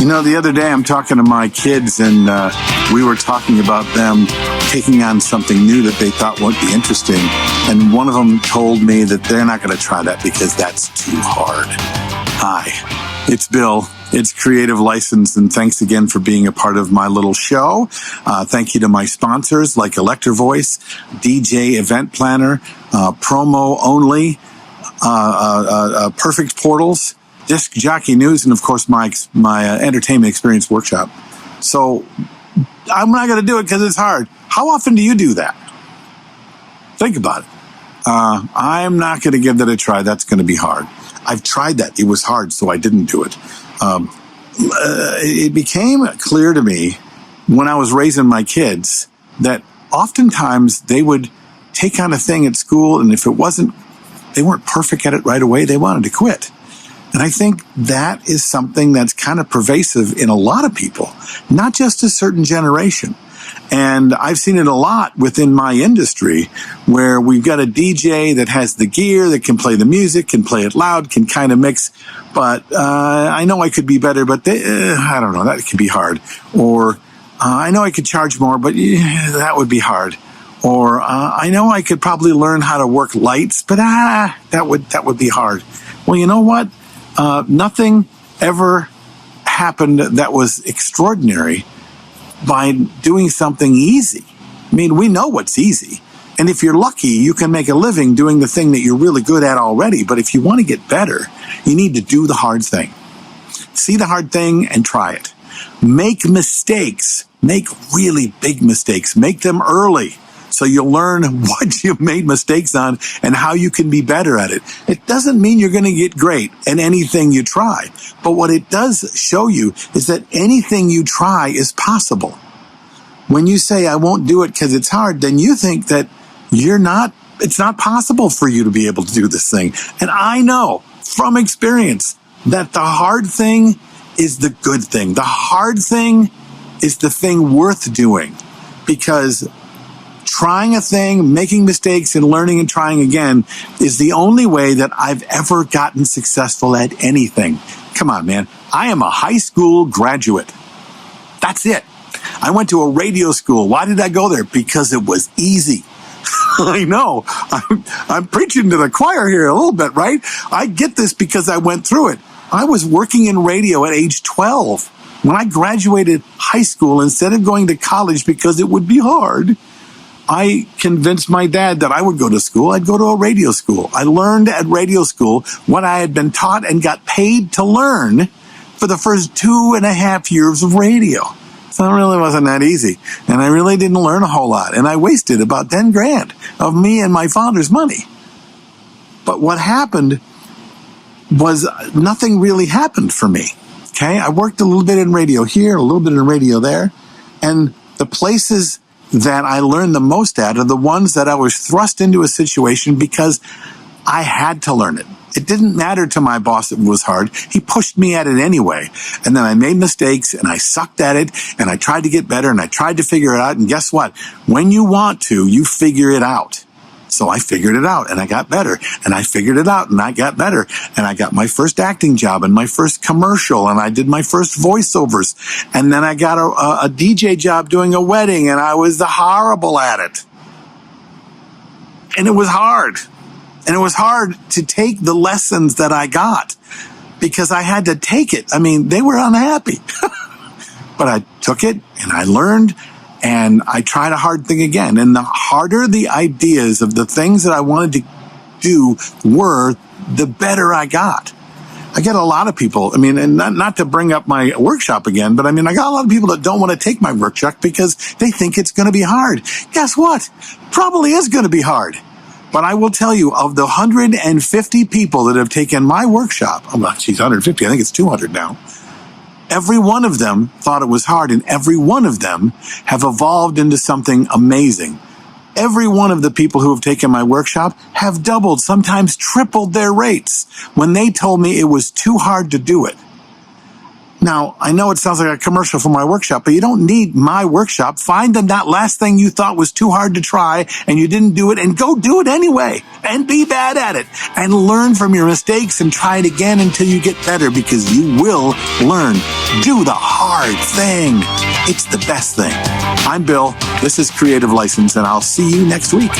You know, the other day I'm talking to my kids, and we were talking about them taking on something new that they thought would be interesting. And one of them told me that they're not going to try that because that's too hard. Hi, it's Bill. It's Creative License, and thanks again for being a part of my little show. Thank you to my sponsors like Electro Voice, DJ Event Planner, Promo Only, Perfect Portals, Disc Jockey News, and of course my Entertainment Experience Workshop. So I'm not going to do it because it's hard. How often do you do that? Think about it. I'm not going to give that a try. That's going to be hard. I've tried that. It was hard, so I didn't do it. It became clear to me when I was raising my kids that oftentimes they would take on a thing at school, and if they weren't perfect at it right away, they wanted to quit. And I think that is something that's kind of pervasive in a lot of people, not just a certain generation. And I've seen it a lot within my industry where we've got a DJ that has the gear, that can play the music, can play it loud, can kind of mix. But I know I could be better, but I don't know, that could be hard. Or I know I could charge more, but that would be hard. Or I know I could probably learn how to work lights, but that would be hard. Well, you know what? Nothing ever happened that was extraordinary by doing something easy. I mean, we know what's easy. And if you're lucky, you can make a living doing the thing that you're really good at already. But if you want to get better, you need to do the hard thing. See the hard thing and try it. Make mistakes. Make really big mistakes. Make them early, so you'll learn what you made mistakes on and how you can be better at it. It doesn't mean you're going to get great at anything you try. But what it does show you is that anything you try is possible. When you say, I won't do it because it's hard, then you think that it's not possible for you to be able to do this thing. And I know from experience that the hard thing is the good thing. The hard thing is the thing worth doing, because trying a thing, making mistakes, and learning and trying again is the only way that I've ever gotten successful at anything. Come on, man. I am a high school graduate. That's it. I went to a radio school. Why did I go there? Because it was easy. I know. I'm preaching to the choir here a little bit, right? I get this because I went through it. I was working in radio at age 12. When I graduated high school, instead of going to college because it would be hard, I convinced my dad that I would go to school. I'd go to a radio school. I learned at radio school what I had been taught and got paid to learn for the first 2.5 years of radio. So it really wasn't that easy. And I really didn't learn a whole lot. And I wasted about 10 grand of me and my father's money. But what happened was nothing really happened for me. Okay? I worked a little bit in radio here, a little bit in radio there. And the places that I learned the most at are the ones that I was thrust into a situation because I had to learn it. It didn't matter to my boss that it was hard. He pushed me at it anyway. And then I made mistakes and I sucked at it and I tried to get better and I tried to figure it out. And guess what? When you want to, you figure it out. So I figured it out and I got better, and I figured it out and I got better, and I got my first acting job and my first commercial, and I did my first voiceovers, and then I got a DJ job doing a wedding, and I was horrible at it. And it was hard. And it was hard to take the lessons that I got because I had to take it. I mean, they were unhappy. But I took it and I learned. And I tried a hard thing again. And the harder the ideas of the things that I wanted to do were, the better I got. I get a lot of people, I mean, and not to bring up my workshop again, but I mean, I got a lot of people that don't want to take my workshop because they think it's going to be hard. Guess what? Probably is going to be hard. But I will tell you, of the 150 people that have taken my workshop, oh, well, geez, 150, I think it's 200 now. Every one of them thought it was hard, and every one of them have evolved into something amazing. Every one of the people who have taken my workshop have doubled, sometimes tripled their rates when they told me it was too hard to do it. Now, I know it sounds like a commercial for my workshop, but you don't need my workshop. Find that last thing you thought was too hard to try and you didn't do it, and go do it anyway and be bad at it and learn from your mistakes and try it again until you get better, because you will learn. Do the hard thing. It's the best thing. I'm Bill. This is Creative License, and I'll see you next week.